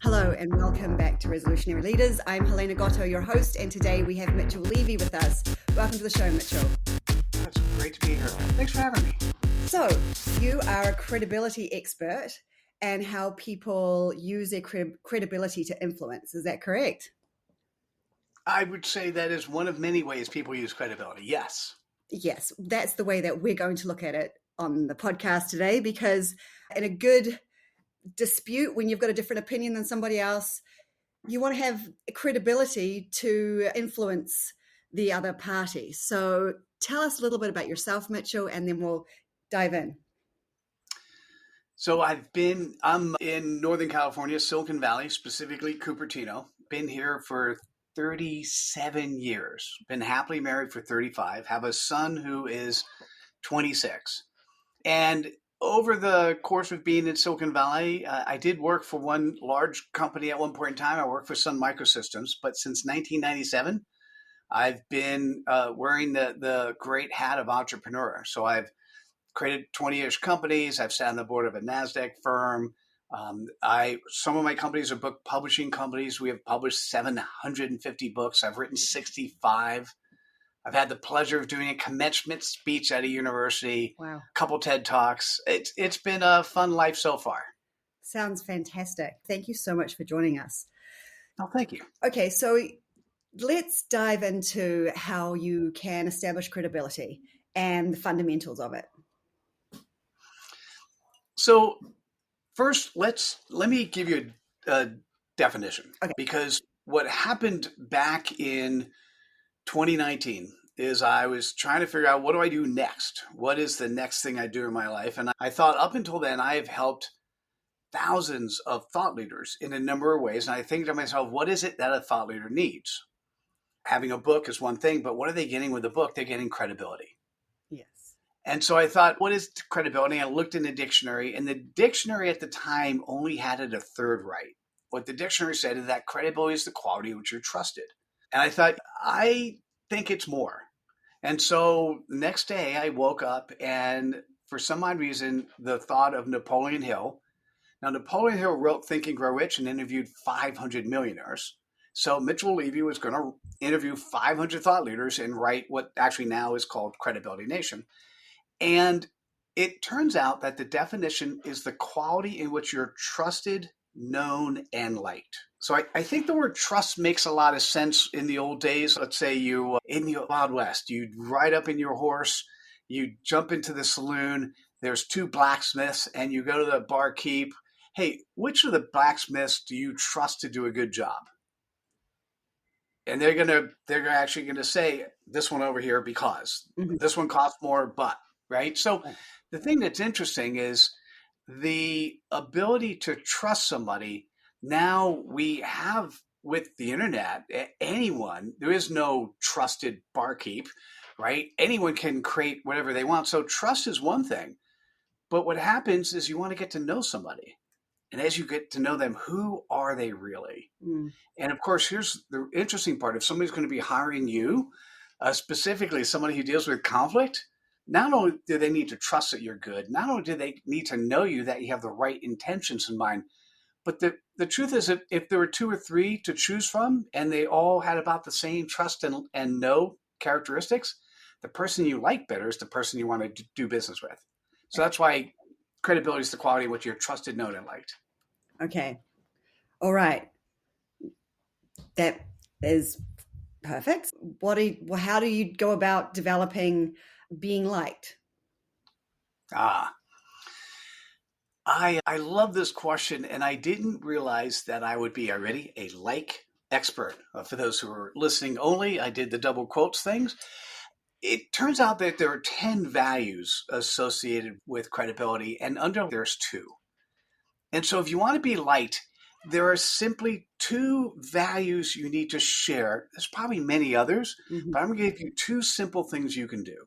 Hello and welcome back to Resolutionary Leaders. I'm Helena Gotto, your host, and today we have Mitchell Levy with us. Welcome to the show, Mitchell. It's great to be here. Thanks for having me. So, you are a credibility expert and how people use their credibility to influence. Is that correct? I would say that is one of many ways people use credibility. Yes. Yes, that's the way that we're going to look at it on the podcast today, because in a good dispute, when you've got a different opinion than somebody else, you want to have credibility to influence the other party. So tell us a little bit about yourself, Mitchell, and then we'll dive in. So I'm in Northern California, Silicon Valley, specifically Cupertino. Been here for 37 years. Been happily married for 35. Have a son who is 26. And over the course of being in Silicon Valley, I did work for one large company at one point in time. I worked for Sun Microsystems, but since 1997, I've been wearing the great hat of entrepreneur. So I've created 20-ish companies. I've sat on the board of a NASDAQ firm. Some of my companies are book publishing companies. We have published 750 books. I've written 65. I've had the pleasure of doing a commencement speech at a university, Wow. A couple TED Talks. It's been a fun life so far. Sounds fantastic. Thank you so much for joining us. Oh, thank you. Okay, so let's dive into how you can establish credibility and the fundamentals of it. So first, let me give you a definition, Okay. Because what happened back in 2019 is I was trying to figure out, what do I do next? What is the next thing I do in my life? And I thought up until then, I have helped thousands of thought leaders in a number of ways. And I think to myself, what is it that a thought leader needs? Having a book is one thing, but what are they getting with a book? They're getting credibility. Yes. And so I thought, what is credibility? I looked in the dictionary, and the dictionary at the time only had it a third right. What the dictionary said is that credibility is the quality in which you're trusted. And I thought, I think it's more. And so the next day I woke up, and for some odd reason, the thought of Napoleon Hill. Now, Napoleon Hill wrote Think and Grow Rich and interviewed 500 millionaires. So Mitchell Levy was going to interview 500 thought leaders and write what actually now is called Credibility Nation. And it turns out that the definition is the quality in which you're trusted, known, and liked. So I think the word trust makes a lot of sense in the old days. Let's say you in the Wild West, you'd ride up in your horse, you jump into the saloon, there's two blacksmiths, and you go to the barkeep. Hey, which of the blacksmiths do you trust to do a good job? And they're actually gonna say, this one over here because this one costs more, but right. So the thing that's interesting is the ability to trust somebody. Now we have with the internet, anyone, there is no trusted barkeep, right? Anyone can create whatever they want. So trust is one thing, but what happens is you want to get to know somebody. And as you get to know them, who are they really? And of course, here's the interesting part. If somebody's going to be hiring you, specifically somebody who deals with conflict, not only do they need to trust that you're good, not only do they need to know you, that you have the right intentions in mind, but the truth is that if there were two or three to choose from and they all had about the same trust and know characteristics, the person you like better is the person you want to do business with. So that's why credibility is the quality in which you're trusted, known, and liked. Okay. All right. That is perfect. How do you go about developing being liked? I love this question, and I didn't realize that I would be already a like expert. For those who are listening only, I did the double quotes things. It turns out that there are 10 values associated with credibility, and under there's 2. And so if you want to be liked, there are simply 2 values you need to share. There's probably many others, but I'm going to give you 2 simple things you can do.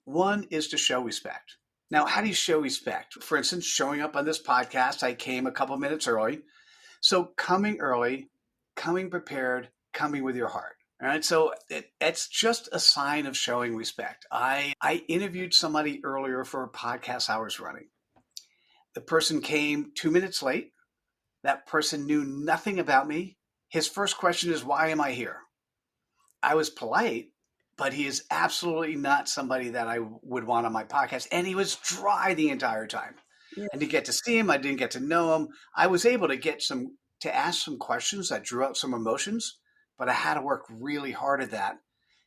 One is to show respect. Now, how do you show respect? For instance, showing up on this podcast, I came a couple minutes early. So coming early, coming prepared, coming with your heart. All right. So it's just a sign of showing respect. I interviewed somebody earlier for a podcast I was running. The person came 2 minutes late. That person knew nothing about me. His first question is, why am I here? I was polite, but he is absolutely not somebody that I would want on my podcast. And he was dry the entire time. Yeah. I didn't get to see him. I didn't get to know him. I was able to ask some questions that drew out some emotions, but I had to work really hard at that.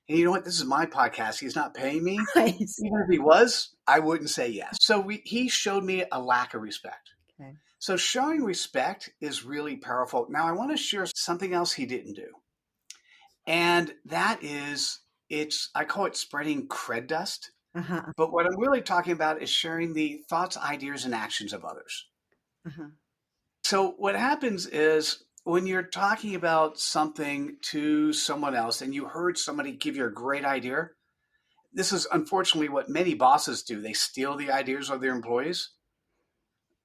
And you know what? This is my podcast. He's not paying me. Right. Even if he was, I wouldn't say yes. So he showed me a lack of respect. Okay. So showing respect is really powerful. Now I want to share something else he didn't do. And that is, I call it spreading cred dust. Uh-huh. But what I'm really talking about is sharing the thoughts, ideas, and actions of others. Uh-huh. So what happens is when you're talking about something to someone else and you heard somebody give you a great idea, this is unfortunately what many bosses do. They steal the ideas of their employees.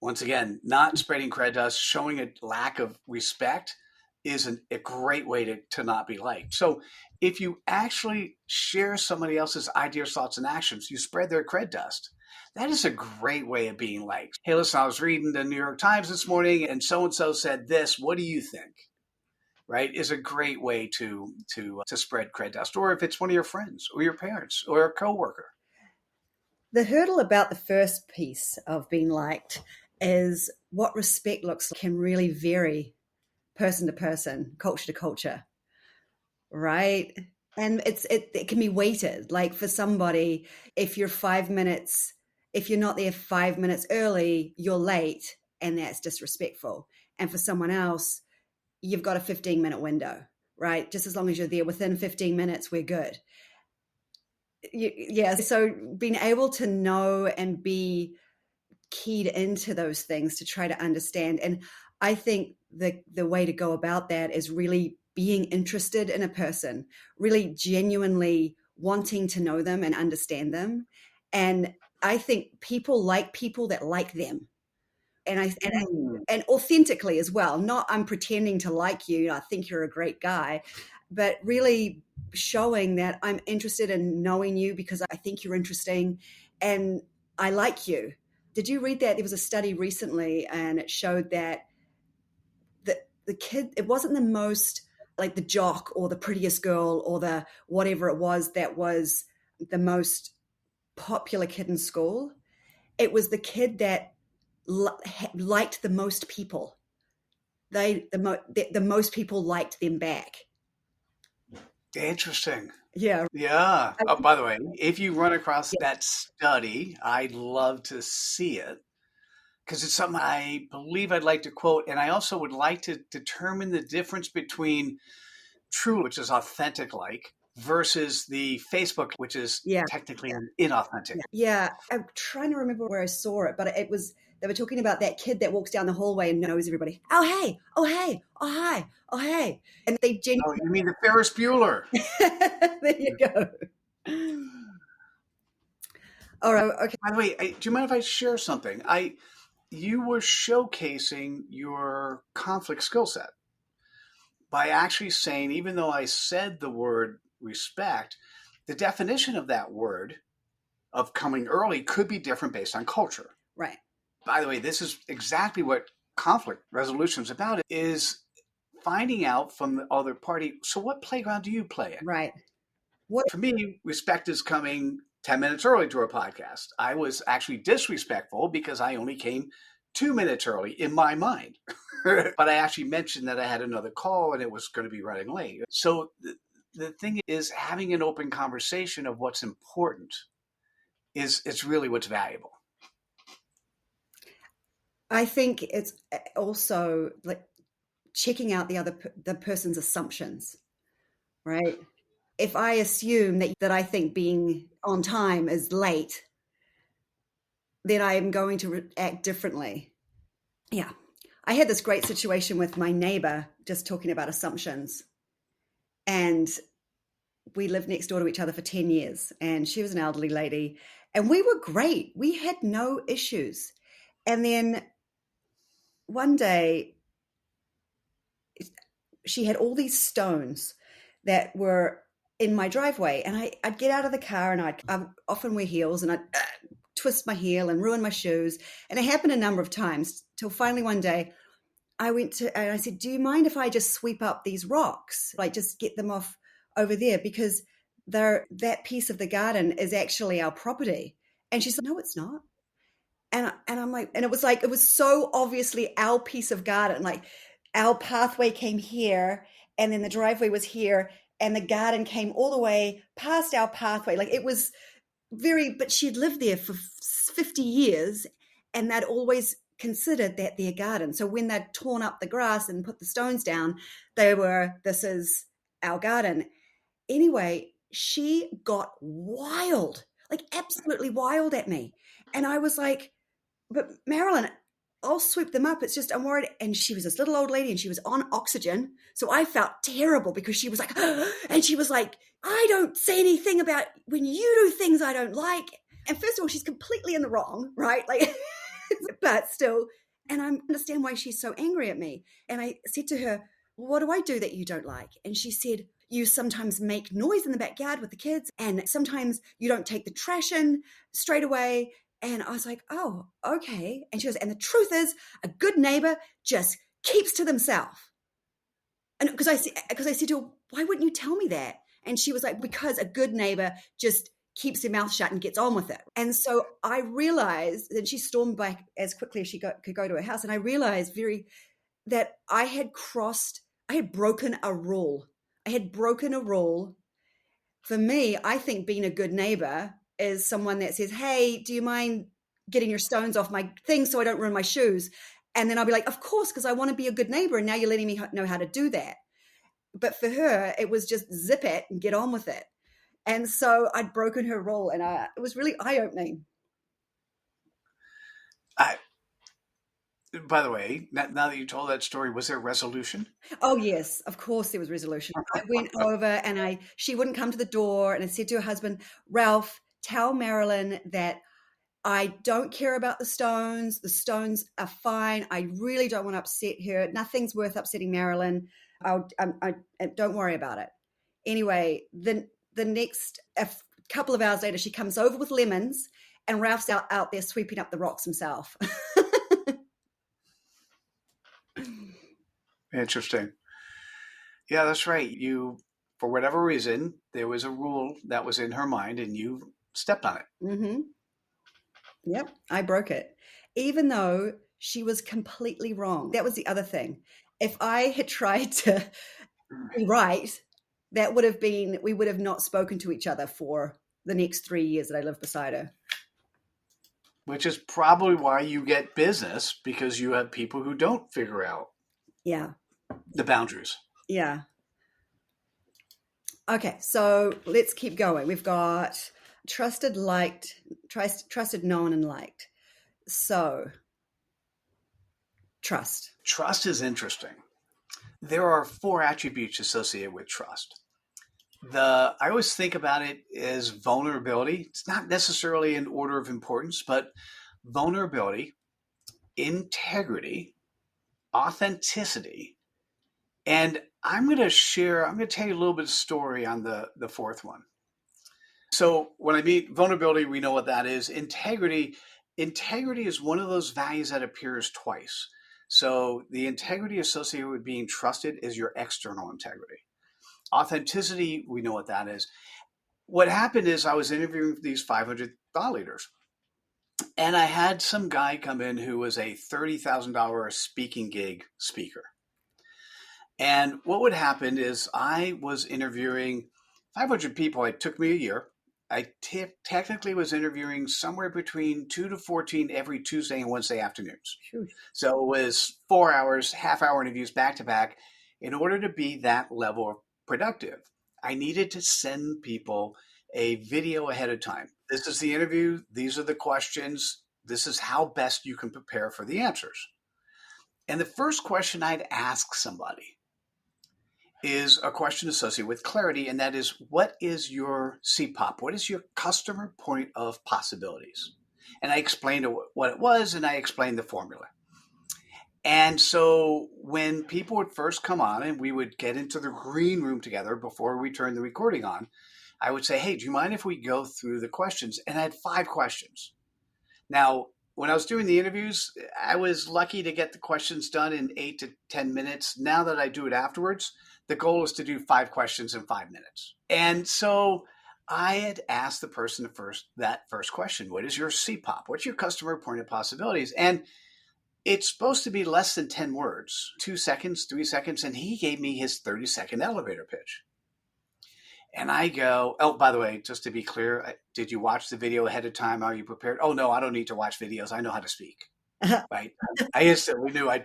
Once again, not spreading cred dust, showing a lack of respect is a great way to not be liked. So if you actually share somebody else's ideas, thoughts, and actions, you spread their cred dust. That is a great way of being liked. Hey, listen, I was reading the New York Times this morning and so said this. What do you think? Right? Is a great way to spread cred dust. Or if it's one of your friends or your parents or a coworker. The hurdle about the first piece of being liked is what respect looks like can really vary person to person, culture to culture, right? And it can be weighted. Like for somebody, if you're not there 5 minutes early, you're late, and that's disrespectful. And for someone else, you've got a 15-minute window, right? Just as long as you're there within 15 minutes, we're good. Yeah. So being able to know and be keyed into those things to try to understand. And I think the way to go about that is really being interested in a person, really genuinely wanting to know them and understand them. I think people like people that like them. And authentically as well. Not I'm pretending to like you. I think you're a great guy, but really showing that I'm interested in knowing you because I think you're interesting and I like you. Did you read that? There was a study recently and it showed that the kid, it wasn't the most like the jock or the prettiest girl or the whatever it was that was the most popular kid in school. It was the kid that liked the most people. The most people liked them back. Interesting. Yeah. Yeah. Oh, by the way, if you run across that study, I'd love to see it because it's something I believe I'd like to quote. And I also would like to determine the difference between true, which is authentic like, versus the Facebook, which is technically inauthentic. Yeah. I'm trying to remember where I saw it, but they were talking about that kid that walks down the hallway and knows everybody. Oh, hey. Oh, hey. Oh, hi. Oh, hey. And they genuinely. Oh, you mean the Ferris Bueller? There you go. All right. Okay. By the way, do you mind if I share something? You were showcasing your conflict skill set by actually saying, even though I said the word respect, the definition of that word of coming early could be different based on culture. Right. By the way, this is exactly what conflict resolution is about, is finding out from the other party, so what playground do you play in? Right. For me, respect is coming 10 minutes early to a podcast. I was actually disrespectful because I only came 2 minutes early in my mind. But I actually mentioned that I had another call and it was going to be running late. So the thing is, having an open conversation of what's important it's really what's valuable. I think it's also like checking out the person's assumptions, right? If I assume that I think being on time is late, then I am going to act differently. Yeah. I had this great situation with my neighbor, just talking about assumptions. And we lived next door to each other for 10 years. And she was an elderly lady. And we were great. We had no issues. And then one day, she had all these stones that were in my driveway. And I'd get out of the car and I often wear heels and I'd twist my heel and ruin my shoes. And it happened a number of times till finally one day and I said, do you mind if I just sweep up these rocks? Like just get them off over there because that piece of the garden is actually our property. And she said, no, it's not. And I'm like, and it was so obviously our piece of garden. Like our pathway came here and then the driveway was here and the garden came all the way past our pathway. Like it was but she'd lived there for 50 years and they'd always considered that their garden. So when they'd torn up the grass and put the stones down, this is our garden. Anyway, she got wild, like absolutely wild at me. And I was like, but Marilyn, I'll sweep them up. It's just, I'm worried. And she was this little old lady and she was on oxygen. So I felt terrible because she was like, and she was like, I don't say anything about when you do things I don't like. And first of all, she's completely in the wrong, right? Like, but still, and I understand why she's so angry at me. And I said to her, well, what do I do that you don't like? And she said, you sometimes make noise in the backyard with the kids and sometimes you don't take the trash in straight away. And I was like, oh, okay. And she goes, and the truth is a good neighbor just keeps to themselves. And because I said to her, why wouldn't you tell me that? And she was like, because a good neighbor just keeps their mouth shut and gets on with it. And so I realized that she stormed back as quickly as she could go to her house. And I realized that I had broken a rule. I had broken a rule. For me, I think being a good neighbor is someone that says, hey, do you mind getting your stones off my thing so I don't ruin my shoes? And then I'll be like, of course, because I want to be a good neighbor. And now you're letting me know how to do that. But for her, it was just zip it and get on with it. And so I'd broken her rule and it was really eye-opening. By the way, now that you told that story, was there a resolution? Oh, yes, of course there was resolution. I went over and she wouldn't come to the door and I said to her husband, Ralph, tell Marilyn that I don't care about the stones. The stones are fine. I really don't want to upset her. Nothing's worth upsetting Marilyn. I don't worry about it. Anyway, the next couple of hours later, she comes over with lemons and Ralph's out there sweeping up the rocks himself. Interesting. Yeah, that's right. You, for whatever reason, there was a rule that was in her mind and you stepped on it. Mm-hmm. Yep, I broke it. Even though she was completely wrong. That was the other thing. If I had tried to be right, we would have not spoken to each other for the next 3 years that I lived beside her. Which is probably why you get business, because you have people who don't figure out the boundaries. Yeah. Okay, so let's keep going. We've got trusted, liked, trusted, known, and liked. So, trust. Trust is interesting. There are 4 attributes associated with trust. I always think about it as vulnerability. It's not necessarily in order of importance, but vulnerability, integrity, authenticity, and I'm going to tell you a little bit of story on the 4th one. So when I mean vulnerability, we know what that is. Integrity is one of those values that appears twice. So the integrity associated with being trusted is your external integrity. Authenticity, we know what that is. What happened is I was interviewing these 500 thought leaders. And I had some guy come in who was a $30,000 speaking gig speaker. And what would happen is I was interviewing 500 people. It took me a year. I technically was interviewing somewhere between 2 to 14 every Tuesday and Wednesday afternoons. Sure. So it was 4 hours, half-hour interviews back to back. In order to be that level of productive, I needed to send people a video ahead of time. This is the interview. These are the questions. This is how best you can prepare for the answers. And the first question I'd ask somebody is a question associated with clarity, and that is, what is your CPOP? What is your customer point of possibilities? And I explained what it was, and I explained the formula. And so when people would first come on and we would get into the green room together before we turned the recording on, I would say, hey, do you mind if we go through the questions? And I had 5 questions. Now, when I was doing the interviews, I was lucky to get the questions done in 8 to 10 minutes. Now that I do it afterwards, the goal is to do 5 questions in 5 minutes. And so I had asked the person that first question, what is your CPOP? What's your customer pointed possibilities? And it's supposed to be less than 10 words, 2 seconds, 3 seconds. And he gave me his 30-second elevator pitch. And I go, oh, by the way, just to be clear, did you watch the video ahead of time? Are you prepared? Oh, no, I don't need to watch videos. I know how to speak. Right. I instantly knew I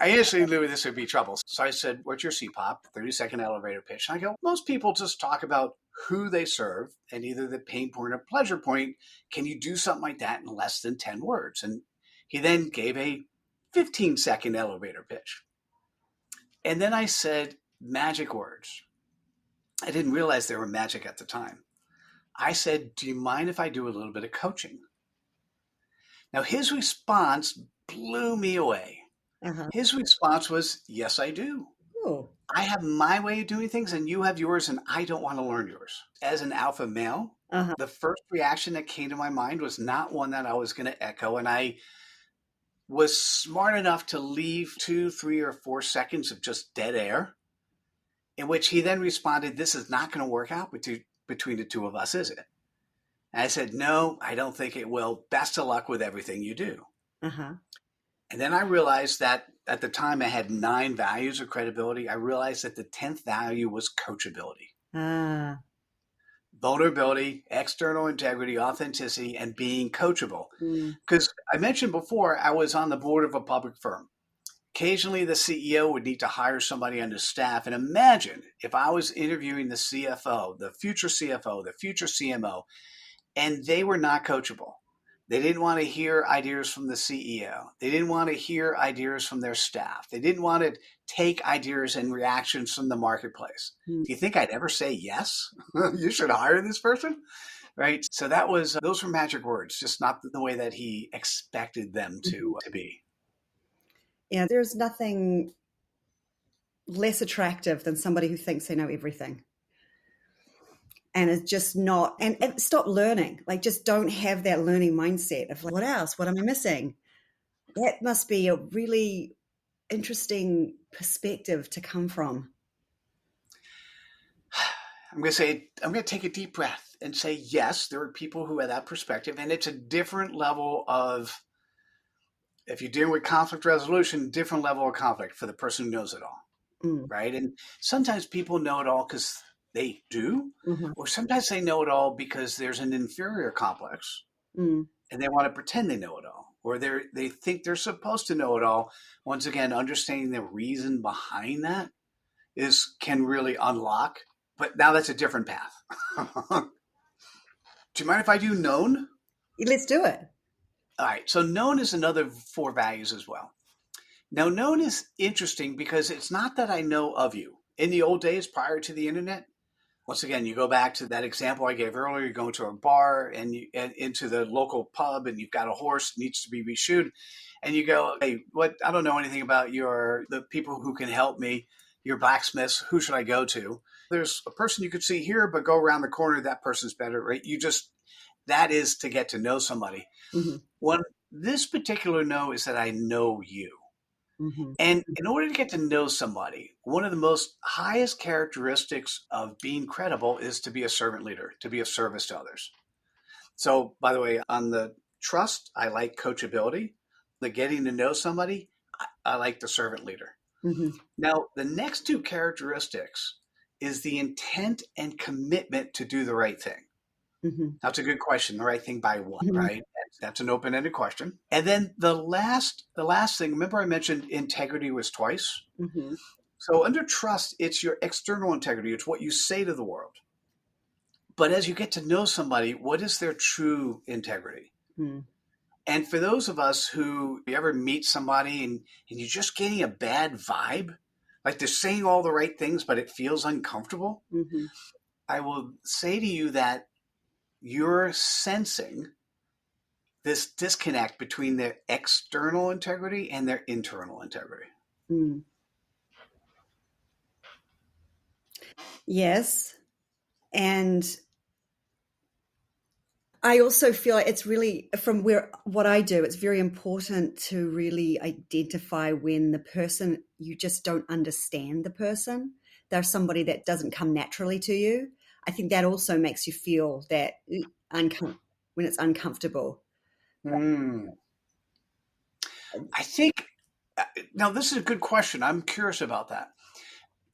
instantly knew this would be trouble. So I said, what's your CPOP? 30-second elevator pitch. And I go, most people just talk about who they serve and either the pain point or pleasure point. Can you do something like that in less than 10 words? And he then gave a 15-second elevator pitch. And then I said, magic words. I didn't realize they were magic at the time. I said, do you mind if I do a little bit of coaching? Now, his response blew me away. Uh-huh. His response was, yes, I do. Ooh. I have my way of doing things and you have yours and I don't want to learn yours. As an alpha male, the first reaction that came to my mind was not one that I was going to echo. And I was smart enough to leave 2, 3, or 4 seconds of just dead air, in which he then responded, this is not going to work out between the two of us, is it? And I said, no, I don't think it will. Best of luck with everything you do. Uh-huh. And then I realized that at the time I had 9 values of credibility. I realized that the 10th value was coachability. Vulnerability, external integrity, authenticity, and being coachable. Because I mentioned before, I was on the board of a public firm. Occasionally, the CEO would need to hire somebody on his staff. And imagine if I was interviewing the CFO, the future CMO, and they were not coachable. They didn't want to hear ideas from the CEO. They didn't want to hear ideas from their staff. They didn't want to take ideas and reactions from the marketplace. Do you think I'd ever say yes? You should hire this person? Right? So those were magic words, just not the way that he expected them to be. Yeah, there's nothing less attractive than somebody who thinks they know everything and is just not, and stop learning. Like, just don't have that learning mindset of like, what else? What am I missing? That must be a really interesting perspective to come from. I'm going to take a deep breath and say, yes, there are people who have that perspective, and it's a different level of, if you're dealing with conflict resolution, different level of conflict for the person who knows it all, right? And sometimes people know it all because they do, or sometimes they know it all because there's an inferior complex, and they want to pretend they know it all, or they think they're supposed to know it all. Once again, understanding the reason behind that can really unlock. But now that's a different path. Do you mind if I do known? Let's do it. All right. So known is another 4 values as well. Now, known is interesting because it's not that I know of you. In the old days, prior to the internet, once again, you go back to that example I gave earlier. You go into a bar and into the local pub, and you've got a horse that needs to be reshoed, and you go, "Hey, I don't know anything about the people who can help me. Your blacksmiths. Who should I go to? There's a person you could see here, but go around the corner. That person's better, right? That is to get to know somebody. This particular know is that I know you. And in order to get to know somebody, one of the most highest characteristics of being credible is to be a servant leader, to be of service to others. So, by the way, on the trust, I like coachability. The getting to know somebody, I like the servant leader. Now, the next 2 characteristics is the intent and commitment to do the right thing. That's a good question. The right thing by what, right? That's an open-ended question. And then the last thing, remember I mentioned integrity was twice? So under trust, it's your external integrity. It's what you say to the world. But as you get to know somebody, what is their true integrity? And for those of us who you ever meet somebody and you're just getting a bad vibe, like they're saying all the right things, but it feels uncomfortable, I will say to you that you're sensing this disconnect between their external integrity and their internal integrity. Yes. And I also feel like it's really from where what I do, it's very important to really identify when the person, you just don't understand the person. They're somebody that doesn't come naturally to you. I think that also makes you feel that when it's uncomfortable. Hmm. I think, now this is a good question. I'm curious about that.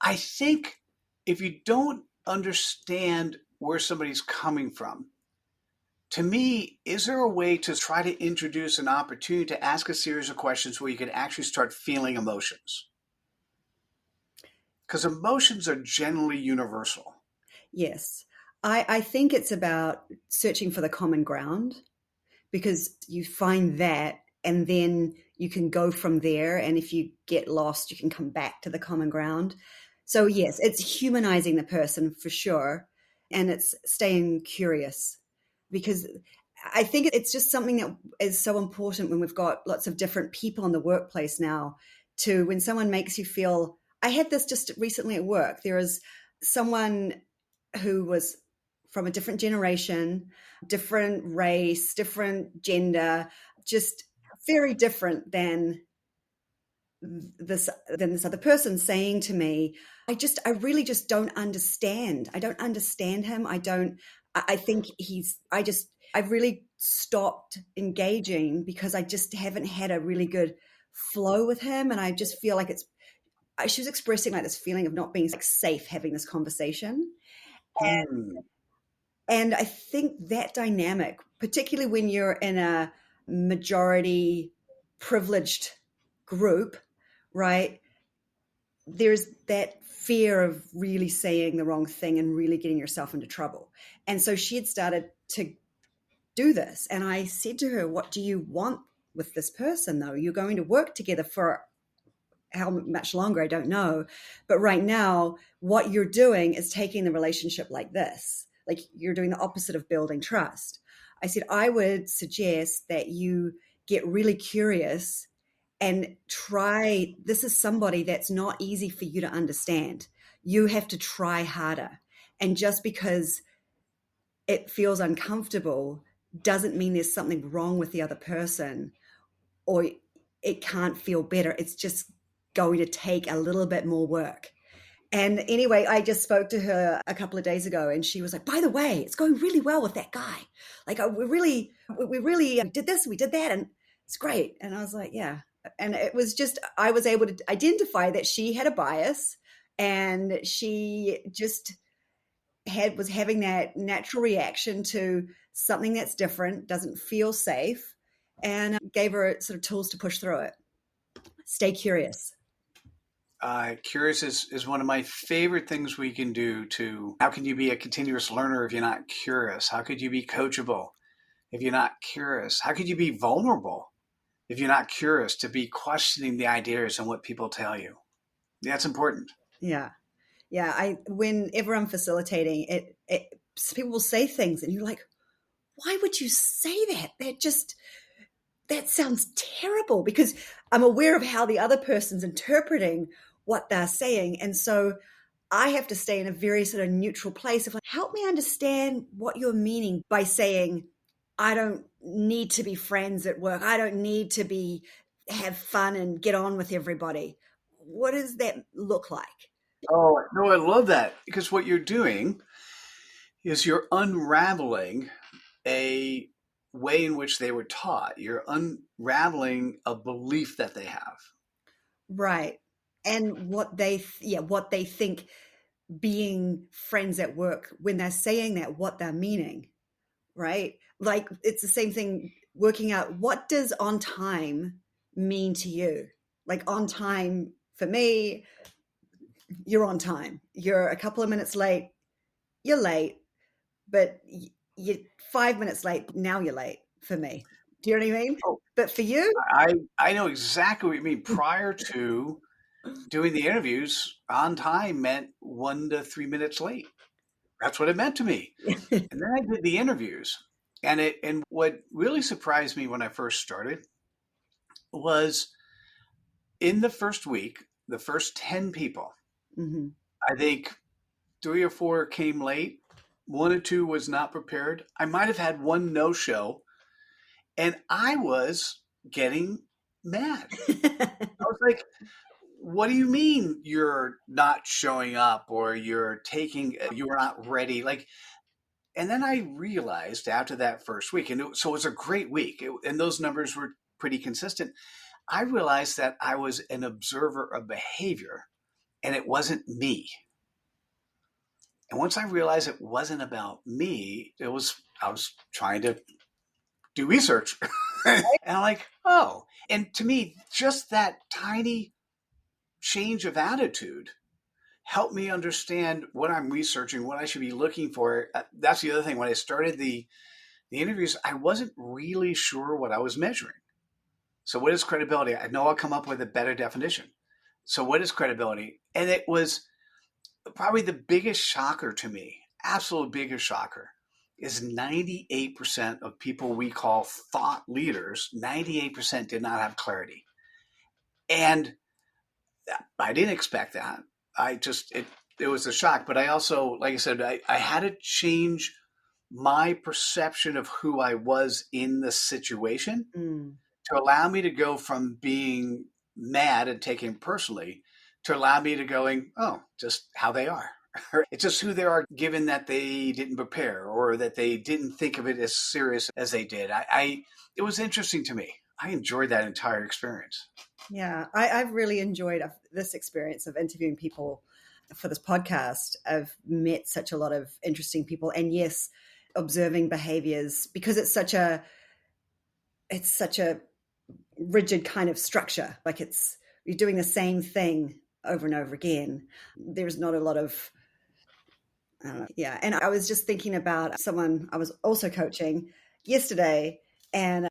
I think if you don't understand where somebody's coming from, to me, is there a way to try to introduce an opportunity to ask a series of questions where you can actually start feeling emotions? Because emotions are generally universal. Yes. I think it's about searching for the common ground, because you find that and then you can go from there. And if you get lost, you can come back to the common ground. So, yes, it's humanizing the person for sure. And it's staying curious, because I think it's just something that is so important when we've got lots of different people in the workplace now. To when someone makes you feel, I had this just recently at work. There was someone who was from a different generation, different race, different gender, just very different this other person, saying to me, I really just don't understand. I don't understand him. I think I've really stopped engaging because I just haven't had a really good flow with him. And I just feel like she was expressing like this feeling of not being like safe having this conversation. Hmm. And I think that dynamic, particularly when you're in a majority privileged group, right? There's that fear of really saying the wrong thing and really getting yourself into trouble. And so she had started to do this. And I said to her, what do you want with this person, though? You're going to work together for how much longer, I don't know. But right now, what you're doing is taking the relationship like this. Like, you're doing the opposite of building trust. I said, I would suggest that you get really curious and try. This is somebody that's not easy for you to understand. You have to try harder. And just because it feels uncomfortable doesn't mean there's something wrong with the other person, or it can't feel better. It's just going to take a little bit more work. And anyway, I just spoke to her a couple of days ago, and she was like, by the way, it's going really well with that guy. Like, we really did this, we did that, and it's great. And I was like, yeah. And it was just, I was able to identify that she had a bias, and she just was having that natural reaction to something that's different, doesn't feel safe, and gave her sort of tools to push through it. Stay curious. Curious is one of my favorite things we can do to, how can you be a continuous learner if you're not curious? How could you be coachable if you're not curious? How could you be vulnerable if you're not curious to be questioning the ideas and what people tell you? That's important. Yeah. Yeah. Whenever I'm facilitating people will say things and you're like, why would you say that? That sounds terrible, because I'm aware of how the other person's interpreting what they're saying. And so I have to stay in a very sort of neutral place of like, help me understand what you're meaning by saying, I don't need to be friends at work. I don't need to have fun and get on with everybody. What does that look like? Oh, no, I love that, because what you're doing is you're unraveling a way in which they were taught. You're unraveling a belief that they have. Right. And what they think being friends at work, when they're saying that, what they're meaning, right? Like, it's the same thing working out, what does on time mean to you? Like, on time for me, you're on time. You're a couple of minutes late, you're late, but you're 5 minutes late, now you're late for me. Do you know what I mean? Oh, But for you, I know exactly what you mean. Prior to doing the interviews, on time meant 1 to 3 minutes late. That's what it meant to me. And then I did the interviews. And what really surprised me when I first started was, in the first week, the first 10 people, mm-hmm. I think 3 or 4 came late, one or two was not prepared. I might have had one no-show, and I was getting mad. I was like, what do you mean you're not showing up or you're not ready? Like, and then I realized after that first week, so it was a great week, and those numbers were pretty consistent. I realized that I was an observer of behavior and it wasn't me. And once I realized it wasn't about me, I was trying to do research. And I'm like, oh. And to me, just that tiny change of attitude helped me understand what I'm researching, what I should be looking for. That's the other thing. When I started the interviews, I wasn't really sure what I was measuring. So what is credibility? I know I'll come up with a better definition. So what is credibility? And it was probably the biggest shocker to me, absolute biggest shocker, is 98% of people we call thought leaders, 98% did not have clarity. And I didn't expect that. It was a shock. But I also, like I said, I had to change my perception of who I was in the situation to allow me to go from being mad and taking it personally to allow me to going, oh, just how they are. It's just who they are, given that they didn't prepare or that they didn't think of it as serious as they did. It was interesting to me. I enjoyed that entire experience. Yeah, I've really enjoyed this experience of interviewing people for this podcast. I've met such a lot of interesting people, and yes, observing behaviors, because it's such a rigid kind of structure. Like you're doing the same thing over and over again. There's not a lot of yeah. And I was just thinking about someone I was also coaching yesterday, and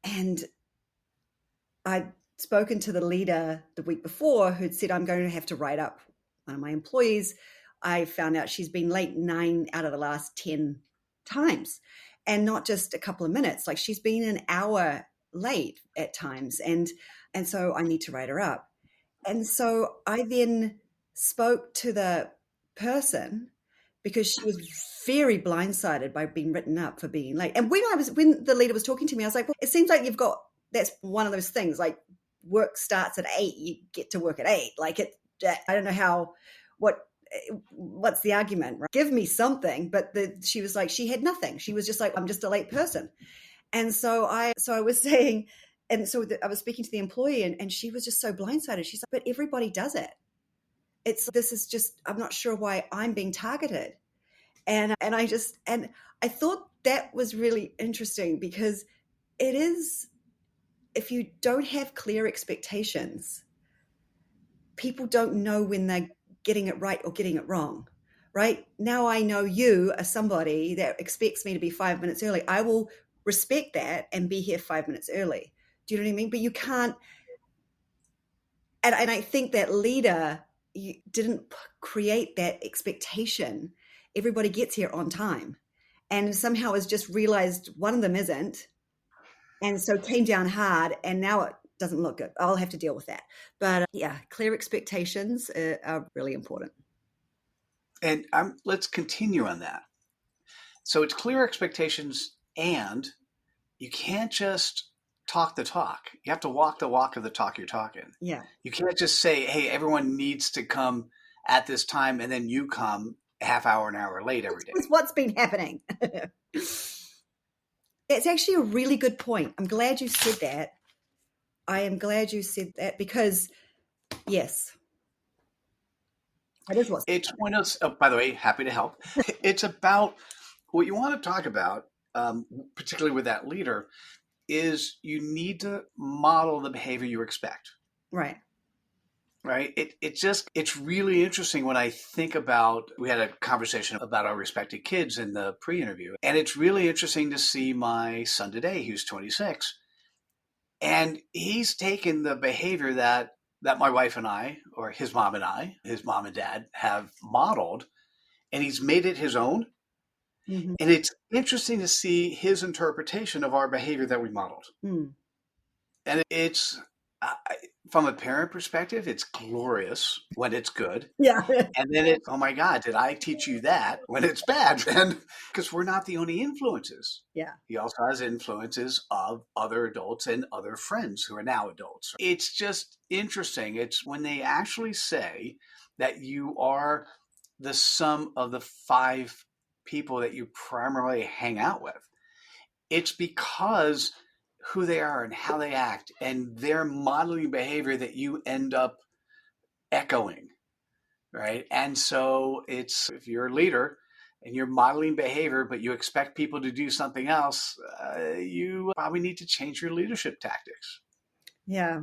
I'd spoken to the leader the week before who'd said, I'm going to have to write up one of my employees. I found out she's been late 9 out of the last 10 times, and not just a couple of minutes. Like, she's been an hour late at times. And so I need to write her up. And so I then spoke to the person, because she was very blindsided by being written up for being late. And when the leader was talking to me, I was like, well, it seems like that's one of those things, like work starts at 8, you get to work at 8. Like, I don't know what's the argument, right? Give me something. But she was like, she had nothing. She was just like, I'm just a late person. And so I was saying, and so I was speaking to the employee, and she was just so blindsided. She's like, but everybody does it. This is just, I'm not sure why I'm being targeted. And I thought that was really interesting, because it is, if you don't have clear expectations, people don't know when they're getting it right or getting it wrong. Right now, I know you are somebody that expects me to be 5 minutes early. I will respect that and be here 5 minutes early. Do you know what I mean? But you can't. And I think that leader, you didn't create that expectation. Everybody gets here on time, and somehow has just realized one of them isn't, and so came down hard, and now it doesn't look good. I'll have to deal with that. But yeah, clear expectations are really important. And let's continue on that. So it's clear expectations, and you can't just talk the talk. You have to walk the walk of the talk you're talking. Yeah. You can't just say, hey, everyone needs to come at this time, and then you come a half hour, an hour late every day. That's what's been happening. That's actually a really good point. I'm glad you said that. I am glad you said that, because yes, that is what's. It's one of, by the way, happy to help. It's about what you want to talk about, particularly with that leader, is you need to model the behavior you expect. Right. Right. It's really interesting when I think about, we had a conversation about our respected kids in the pre-interview, and it's really interesting to see my son today, who's 26, and he's taken the behavior that my wife and I, or his mom and dad have modeled, and he's made it his own. Mm-hmm. And it's interesting to see his interpretation of our behavior that we modeled. Mm. And it's from a parent perspective, it's glorious when it's good. Yeah. And then it's, oh my God, did I teach you that when it's bad? And because we're not the only influences. Yeah. He also has influences of other adults and other friends who are now adults. It's just interesting. It's when they actually say that you are the sum of the 5 people that you primarily hang out with. It's because who they are and how they act and their modeling behavior that you end up echoing, right? And so it's, if you're a leader and you're modeling behavior, but you expect people to do something else, you probably need to change your leadership tactics. Yeah.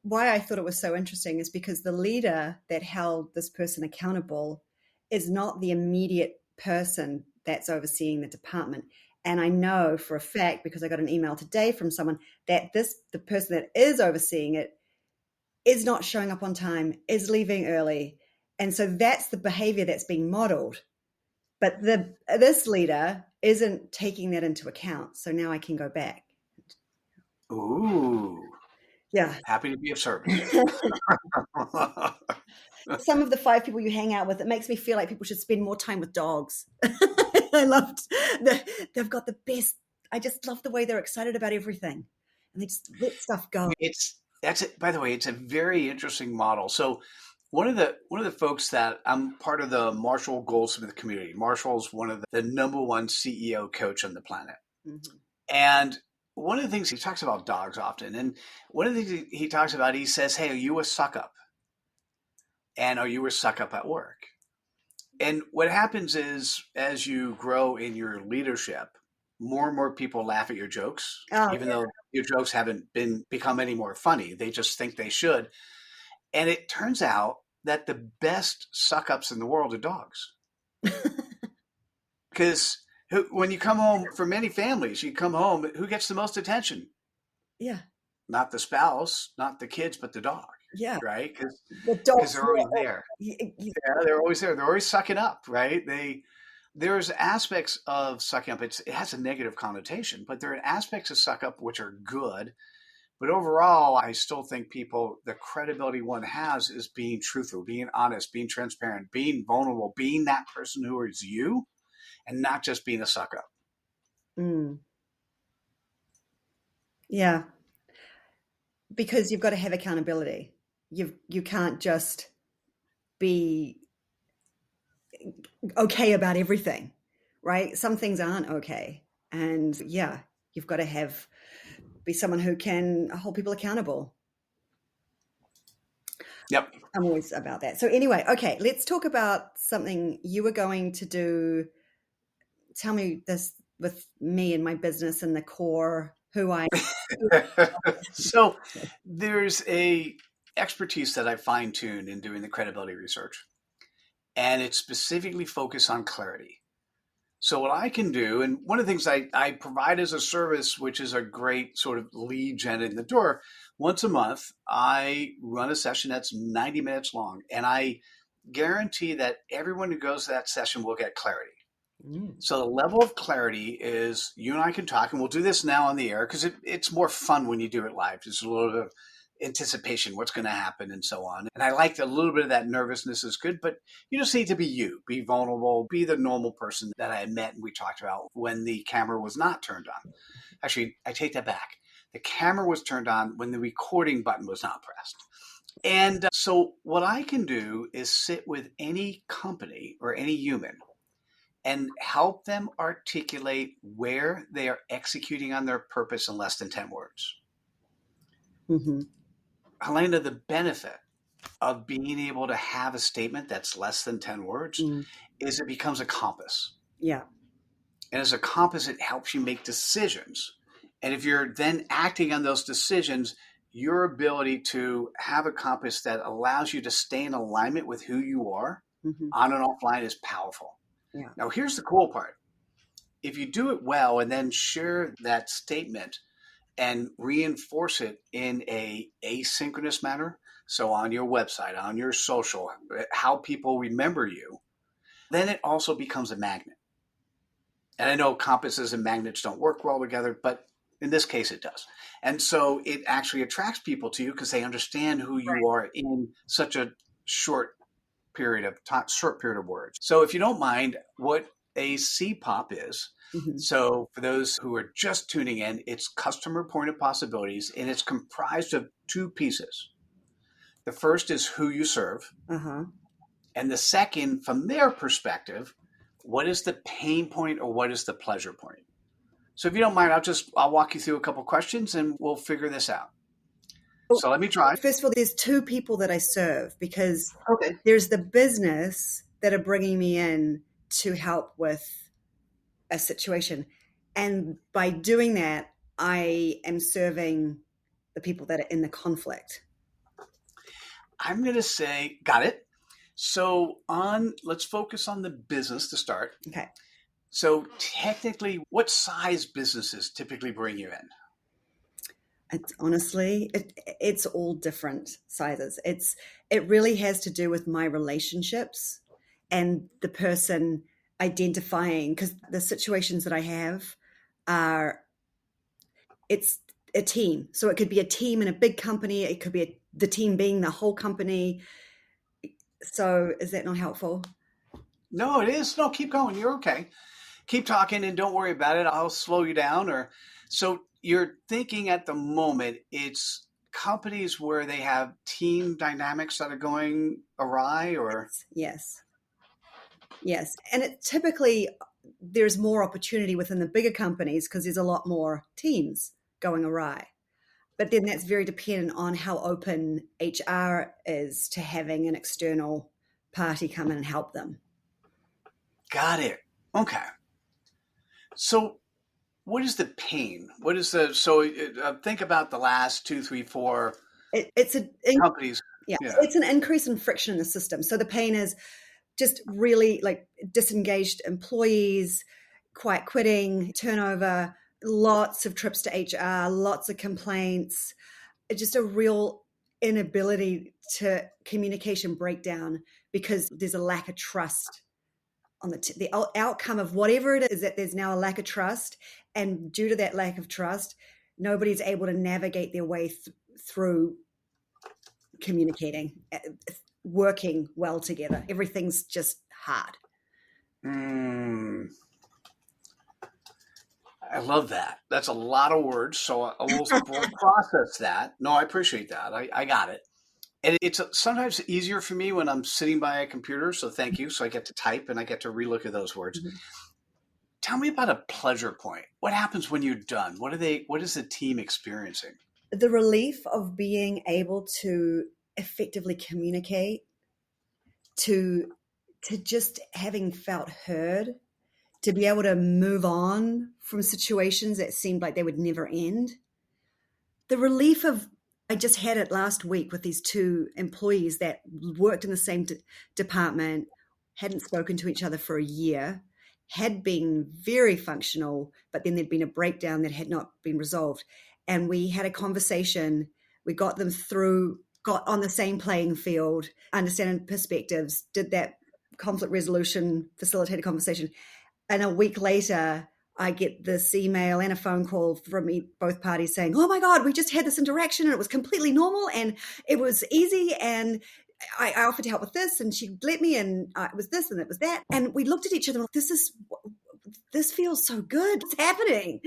Why I thought it was so interesting is because the leader that held this person accountable is not the immediate person that's overseeing the department. And I know for a fact, because I got an email today from someone, that the person that is overseeing it is not showing up on time, is leaving early. And so that's the behavior that's being modeled. But this leader isn't taking that into account. So now I can go back. Ooh, Yeah. happy to be of service. Some of the 5 people you hang out with, it makes me feel like people should spend more time with dogs. I loved they've got the best. I just love the way they're excited about everything and they just let stuff go. That's it. By the way, it's a very interesting model. So one of the folks that I'm part of the Marshall Goldsmith community. Marshall's one of the number one CEO coach on the planet. Mm-hmm. And one of the things he talks about dogs often, and one of the things he talks about, he says, hey, are you a suck up? And are you a suck up at work? And what happens is, as you grow in your leadership, more and more people laugh at your jokes, even though your jokes haven't become any more funny. They just think they should. And it turns out that the best suck ups in the world are dogs. Because when you come home, for many families, you come home, who gets the most attention? Yeah. Not the spouse, not the kids, but the dog. Yeah. Right? Because they're always there. Yeah, they're always there. They're always sucking up, right? There's aspects of sucking up. It has a negative connotation, but there are aspects of suck up which are good. But overall, I still think the credibility one has is being truthful, being honest, being transparent, being vulnerable, being that person who is you, and not just being a suck up. Mm. Yeah. Because you've got to have accountability. You can't just be okay about everything, right? Some things aren't okay. And yeah, you've got to be someone who can hold people accountable. Yep. I'm always about that. So anyway, okay, let's talk about something you were going to do. Tell me this with me and my business and the core, who I am. So there's a expertise that I fine-tuned in doing the credibility research, and it's specifically focused on clarity. So what I can do, and one of the things I provide as a service, which is a great sort of lead gen in the door, once a month, I run a session that's 90 minutes long, and I guarantee that everyone who goes to that session will get clarity. So the level of clarity is, you and I can talk, and we'll do this now on the air because it's more fun when you do it live. There's a little bit of anticipation, what's going to happen and so on. And I like a little bit of that nervousness is good, but you just need to be you, be vulnerable, be the normal person that I met and we talked about when the camera was not turned on. Actually, I take that back. The camera was turned on when the recording button was not pressed. And so what I can do is sit with any company or any human and help them articulate where they are executing on their purpose in less than 10 words. Mm-hmm. Helena, the benefit of being able to have a statement that's less than 10 words is it becomes a compass. Yeah. And as a compass, it helps you make decisions. And if you're then acting on those decisions, your ability to have a compass that allows you to stay in alignment with who you are on and offline is powerful. Yeah. Now, here's the cool part. If you do it well and then share that statement and reinforce it in a asynchronous manner, so on your website, on your social, how people remember you, then it also becomes a magnet. And I know compasses and magnets don't work well together, but In this case, it does. And so it actually attracts people to you because they understand who you are in such a short period of time, short period of words. So if you don't mind, what a CPOP is. Mm-hmm. So for those who are just tuning in, it's customer point of possibilities, and it's comprised of two pieces. The first is who you serve. Uh-huh. And the second, from their perspective, what is the pain point or what is the pleasure point? So if you don't mind, I'll walk you through a couple questions and we'll figure this out. So let me try. First of all, there's two people that I serve because Okay. there's the business that are bringing me in to help with a situation. And by doing that, I am serving the people that are in the conflict. I'm going to say, got it. So let's focus on the business to start. Okay. So technically, what size businesses typically bring you in? It's all different sizes. It really has to do with my relationships and the person identifying, because the situations that I have it's a team. So it could be a team in a big company. It could be the team being the whole company. So is that not helpful? No, it is. No, keep going. You're okay. Keep talking and don't worry about it. I'll slow you down. So you're thinking at the moment it's companies where they have team dynamics that are going awry, or? Yes. And it typically there's more opportunity within the bigger companies because there's a lot more teams going awry. But then that's very dependent on how open HR is to having an external party come in and help them. Got it. Okay. So what is the pain? Think about the last 2, 3, 4 companies. Yeah. It's an increase in friction in the system. So the pain is just really like disengaged employees, quiet quitting, turnover, lots of trips to HR, lots of complaints, just a real inability to communication breakdown because there's a lack of trust on the outcome of whatever it is, that there's now a lack of trust. And due to that lack of trust, nobody's able to navigate their way through communicating, working well together. Everything's just hard. I love that. That's a lot of words. So we'll process that. No, I appreciate that. I got it. And it's sometimes easier for me when I'm sitting by a computer. So thank you. So I get to type and I get to relook at those words. Mm-hmm. Tell me about a pleasure point. What happens when you're done? What is the team experiencing? The relief of being able to effectively communicate, to just having felt heard, to be able to move on from situations that seemed like they would never end. The relief of, I just had it last week with these two employees that worked in the same department, hadn't spoken to each other for a year, had been very functional, but then there'd been a breakdown that had not been resolved. And we had a conversation. We got them through, got on the same playing field, understanding perspectives, did that conflict resolution, facilitated conversation. And a week later, I get this email and a phone call from both parties saying, oh my God, we just had this interaction and it was completely normal and it was easy. And I offered to help with this and she let me, and it was this and it was that. And we looked at each other like, this feels so good. What's happening?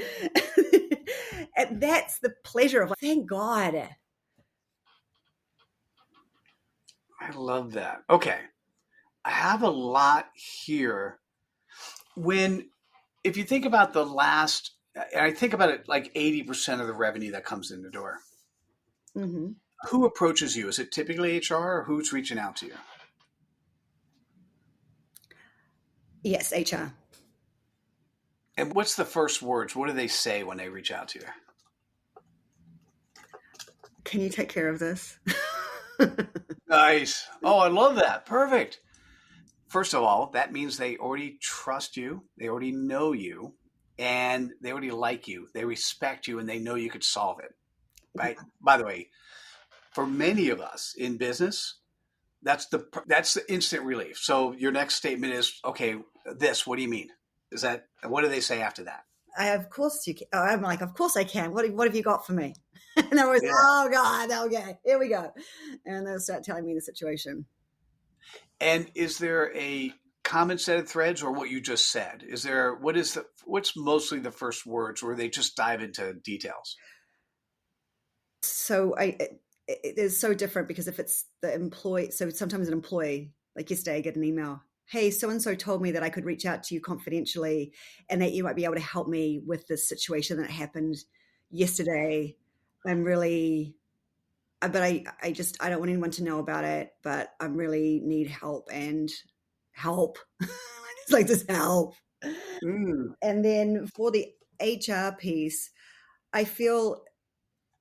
And that's the pleasure of, thank God. I love that. Okay. I have a lot here. If you think about the last, and I think about it like 80% of the revenue that comes in the door, mm-hmm. Who approaches you? Is it typically HR or who's reaching out to you? Yes, HR. And what's the first words? What do they say when they reach out to you? Can you take care of this? Nice. Oh, I love that. Perfect. First of all, that means they already trust you, they already know you, and they already like you. They respect you, and they know you could solve it, right? By the way, for many of us in business, that's the instant relief. So your next statement is, okay, what do you mean? What do they say after that? of course you can. I'm like, of course I can. What have you got for me? And they're always, Yeah. oh God, okay, here we go. And they'll start telling me the situation. And is there a common set of threads, or what you just said? What's mostly the first words, where they just dive into details? So it is so different, because if it's the employee, so sometimes an employee, like yesterday, I get an email, hey, so-and-so told me that I could reach out to you confidentially and that you might be able to help me with this situation that happened yesterday. I'm really, but I don't want anyone to know about it, but I really need help and help. It's like, just help. And then for the HR piece, I feel,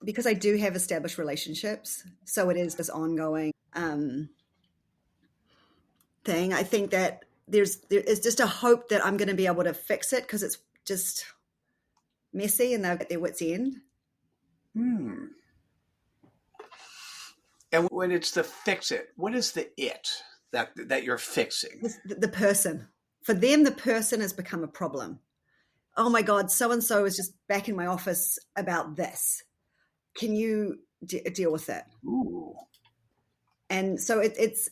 because I do have established relationships, so it is this ongoing thing. I think that there is just a hope that I'm going to be able to fix it, because it's just messy and they're at their wits' end. And when it's the fix it, what is the it that you're fixing? The person. For them, the person has become a problem. Oh my God, so-and-so is just back in my office about this. Can you deal with it? Ooh. And so it's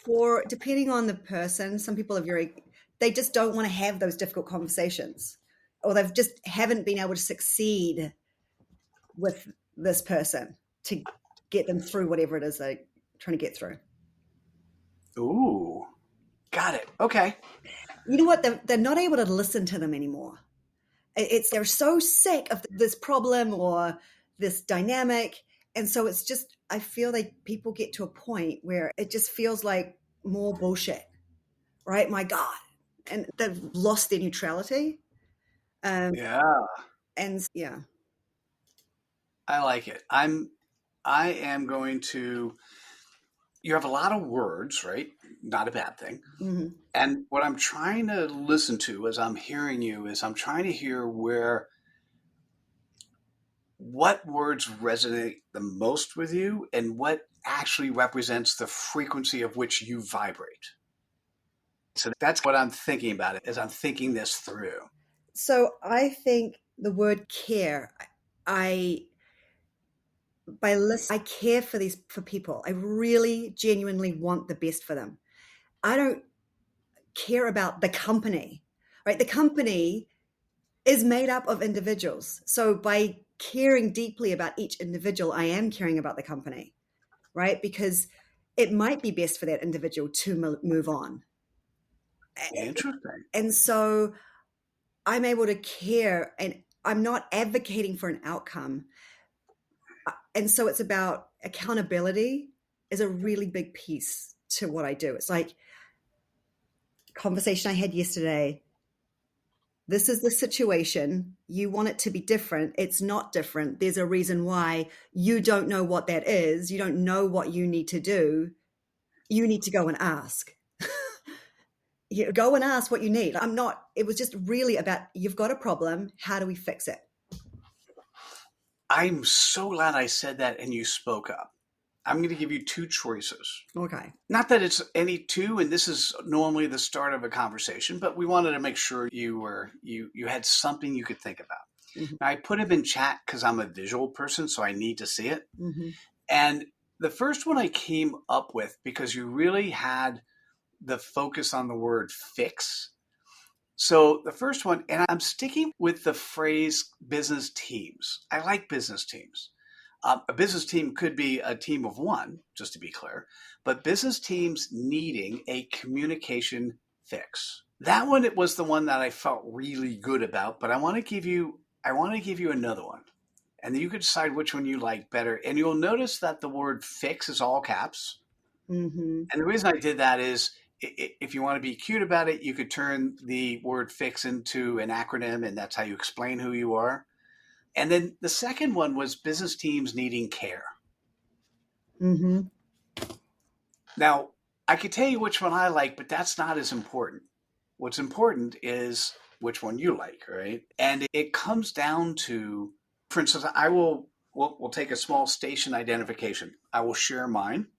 for, depending on the person, some people are they just don't want to have those difficult conversations, or they've just haven't been able to succeed with this person to get them through whatever it is they're trying to get through. Ooh, got it. Okay. You know what? They're not able to listen to them anymore. They're so sick of this problem or this dynamic. And so it's just, I feel like people get to a point where it just feels like more bullshit, right? My God. And they've lost their neutrality. Yeah. And yeah. I like it. I am going to, you have a lot of words, right? Not a bad thing. Mm-hmm. And what I'm trying to listen to as I'm hearing you is I'm trying to hear what words resonate the most with you and what actually represents the frequency of which you vibrate. So that's what I'm thinking about it as I'm thinking this through. So I think the word care, I care for people. I really genuinely want the best for them. I don't care about the company, right? The company is made up of individuals. So by caring deeply about each individual, I am caring about the company, right? Because it might be best for that individual to move on. Interesting. And so I'm able to care, and I'm not advocating for an outcome. And so it's about accountability is a really big piece to what I do. It's like conversation I had yesterday. This is the situation. You want it to be different. It's not different. There's a reason why. You don't know what that is. You don't know what you need to do. You need to go and ask. You go and ask what you need. It was just really about, you've got a problem. How do we fix it? I'm so glad I said that and you spoke up. I'm going to give you two choices. Okay. Not that it's any two, and this is normally the start of a conversation, but we wanted to make sure you had something you could think about. Mm-hmm. Now, I put them in chat because I'm a visual person, so I need to see it. Mm-hmm. And the first one I came up with, because you really had the focus on the word fix. So the first one, and I'm sticking with the phrase business teams. I like business teams. A business team could be a team of one, just to be clear, but business teams needing a communication fix. That one, it was the one that I felt really good about, but I want to give you another one, and then you could decide which one you like better. And you'll notice that the word fix is all caps. Mm-hmm. And the reason I did that is, if you want to be cute about it, you could turn the word fix into an acronym, and that's how you explain who you are. And then the second one was business teams needing care. Mm-hmm. Now, I could tell you which one I like, but that's not as important. What's important is which one you like, right? And it comes down to, for instance, we'll take a small station identification. I will share mine.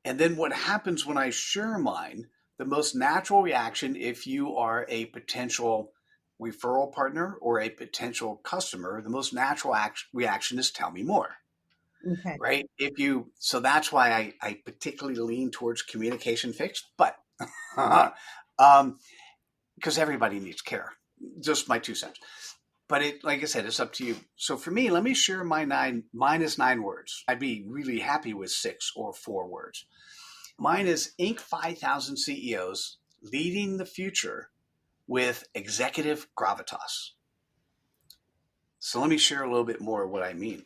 And then what happens when I share mine, the most natural reaction, if you are a potential referral partner or a potential customer, the most natural reaction is tell me more. Okay. Right? So that's why I particularly lean towards communication fixed, but because everybody needs care. Just my 2 cents. But like I said, it's up to you. So for me, let me share mine is 9 words. I'd be really happy with 6 or 4 words. Mine is Inc. 5000 CEOs leading the future with executive gravitas. So let me share a little bit more of what I mean.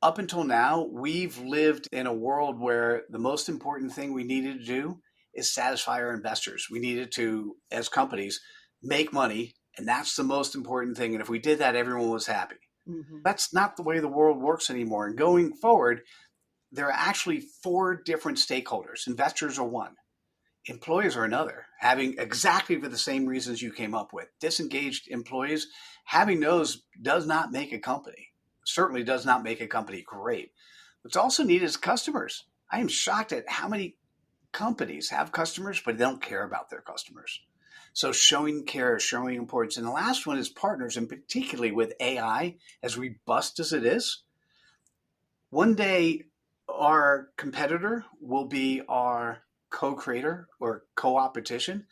Up until now, we've lived in a world where the most important thing we needed to do is satisfy our investors. We needed to, as companies, make money, and that's the most important thing. And if we did that, everyone was happy. Mm-hmm. That's not the way the world works anymore. And going forward, there are actually 4 different stakeholders. Investors are one. Employees are another, having exactly for the same reasons you came up with. Disengaged employees, having those does not make a company. Certainly does not make a company great. What's also needed is customers. I am shocked at how many companies have customers, but they don't care about their customers. So showing care, showing importance. And the last one is partners, and particularly with AI, as robust as it is. One day, our competitor will be our co-creator or co-opetition.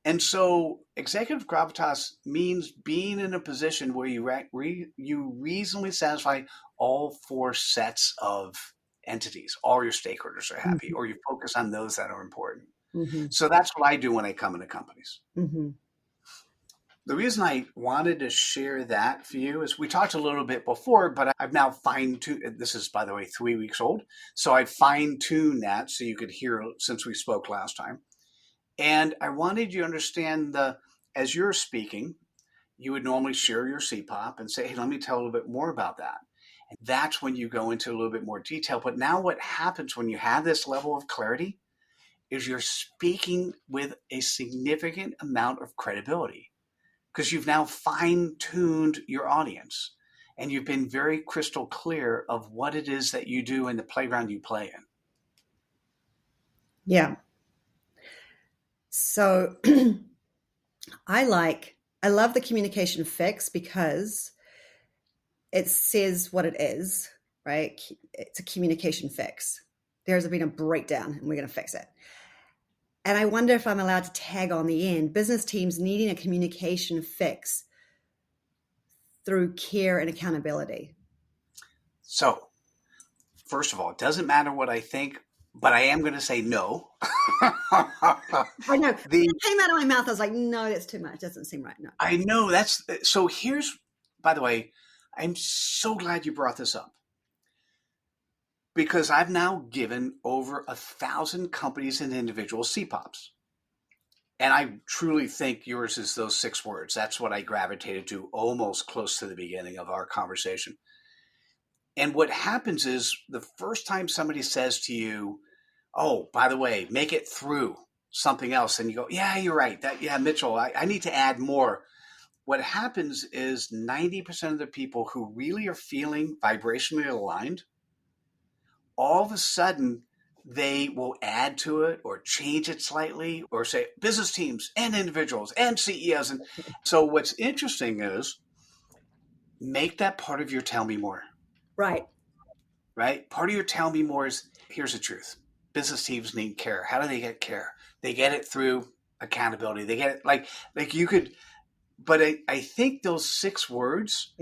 And so executive gravitas means being in a position where you reasonably satisfy all 4 sets of entities. All your stakeholders are happy, or you focus on those that are important. Mm-hmm. So that's what I do when I come into companies. Mm-hmm. The reason I wanted to share that for you is we talked a little bit before, but I've now fine-tuned, this is, by the way, 3 weeks old. So I fine-tuned that so you could hear since we spoke last time. And I wanted you to understand as you're speaking, you would normally share your CPOP and say, hey, let me tell a little bit more about that. And that's when you go into a little bit more detail. But now what happens when you have this level of clarity is you're speaking with a significant amount of credibility because you've now fine-tuned your audience and you've been very crystal clear of what it is that you do in the playground you play in. Yeah. So I love the communication fix because it says what it is, right? It's a communication fix. There's been a breakdown and we're going to fix it. And I wonder if I'm allowed to tag on the end, business teams needing a communication fix through care and accountability. So, first of all, it doesn't matter what I think, but I am going to say no. I know. It came out of my mouth. I was like, no, that's too much. Doesn't seem right. No. I know. So here's, by the way, I'm so glad you brought this up because I've now given over 1,000 companies and individuals CPOPs. And I truly think yours is those 6 words. That's what I gravitated to almost close to the beginning of our conversation. And what happens is the first time somebody says to you, oh, by the way, make it through something else. And you go, yeah, you're right. Mitchell, I need to add more. What happens is 90% of the people who really are feeling vibrationally aligned, all of a sudden they will add to it or change it slightly or say business teams and individuals and CEOs. And so what's interesting is make that part of your tell me more. Right. Part of your tell me more is here's the truth. Business teams need care. How do they get care? They get it through accountability. They get it like you could, but I think those 6 words,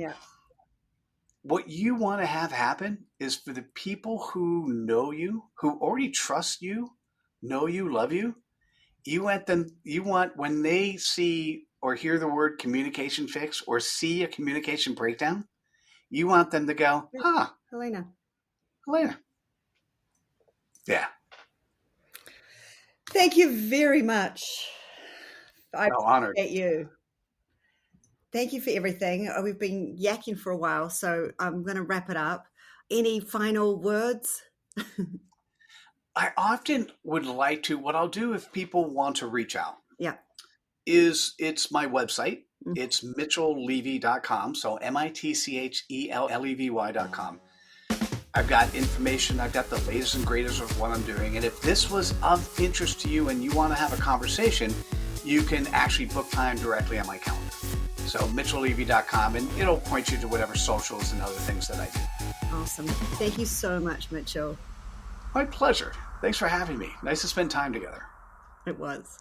what you want to have happen is for the people who know you, who already trust you, know you, love you, you want when they see or hear the word communication fix or see a communication breakdown, you want them to go, Helena. Yeah. Thank you very much. I honored. Appreciate you. Thank you for everything. We've been yakking for a while, so I'm going to wrap it up. Any final words? I often would like to, what I'll do if people want to reach out. Yeah. It's my website. Mm-hmm. It's mitchelllevy.com. So mitchelllevy.com. I've got information. I've got the latest and greatest of what I'm doing. And if this was of interest to you and you want to have a conversation, you can actually book time directly on my calendar. So mitchelllevy.com, and it'll point you to whatever socials and other things that I do. Awesome. Thank you so much, Mitchell. My pleasure. Thanks for having me. Nice to spend time together. It was.